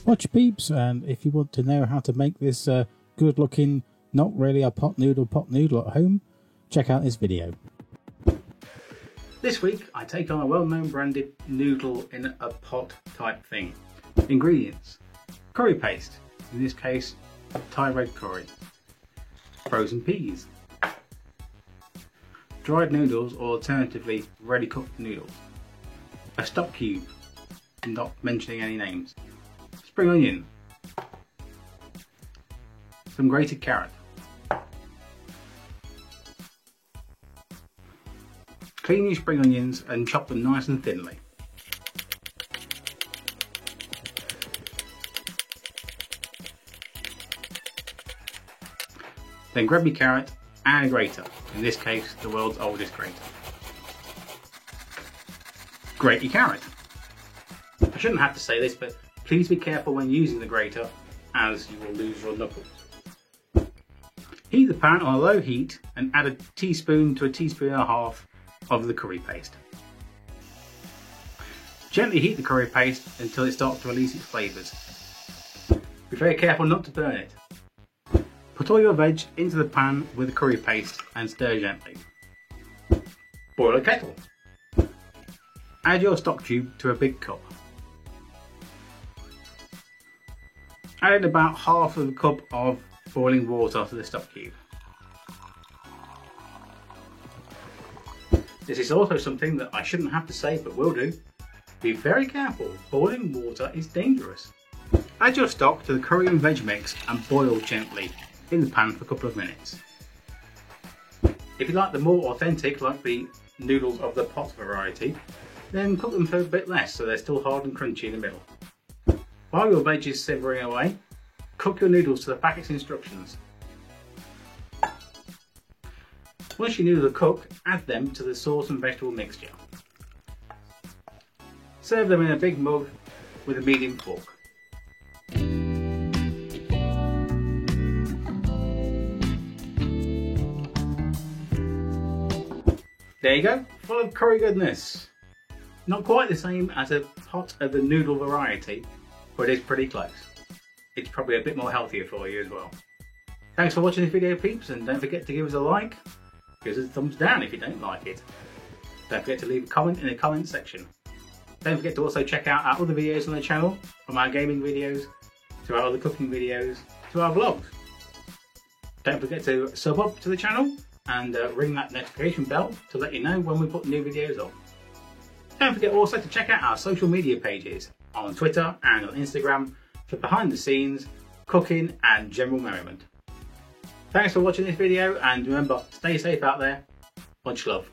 Watch peeps, and if you want to know how to make this good looking, not really a pot noodle at home, check out this video. This week I take on a well-known branded noodle in a pot type thing. Ingredients: curry paste, in this case Thai red curry, frozen peas, dried noodles or alternatively ready cooked noodles, a stock cube, not mentioning any names, spring onion, some grated carrot, clean your spring onions and chop them nice and thinly. Then grab your carrot and a grater, in this case the world's oldest grater. Grate your carrot. I shouldn't have to say this, but please be careful when using the grater, as you will lose your knuckles. Heat the pan on a low heat and add a teaspoon to a teaspoon and a half of the curry paste. Gently heat the curry paste until it starts to release its flavours. Be very careful not to burn it. Put all your veg into the pan with the curry paste and stir gently. Boil a kettle. Add your stock cube to a big cup. Add in about half of a cup of boiling water to the stock cube. This is also something that I shouldn't have to say but will do. Be very careful, boiling water is dangerous. Add your stock to the curry and veg mix and boil gently in the pan for a couple of minutes. If you like them more authentic, like the noodles of the pot variety, then cook them for a bit less so they're still hard and crunchy in the middle. While your veg is simmering away, cook your noodles to the packet's instructions. Once your noodles are cooked, add them to the sauce and vegetable mixture. Serve them in a big mug with a medium fork. There you go, full of curry goodness. Not quite the same as a pot of the noodle variety, but it's pretty close. It's probably a bit more healthier for you as well. Thanks for watching this video, peeps, and don't forget to give us a like. Give us a thumbs down if you don't like it. Don't forget to leave a comment in the comment section. Don't forget to also check out our other videos on the channel, from our gaming videos, to our other cooking videos, to our vlogs. Don't forget to sub up to the channel and ring that notification bell to let you know when we put new videos up. Don't forget also to check out our social media pages on Twitter and on Instagram for behind the scenes, cooking and general merriment. Thanks for watching this video, and remember, stay safe out there. Much love.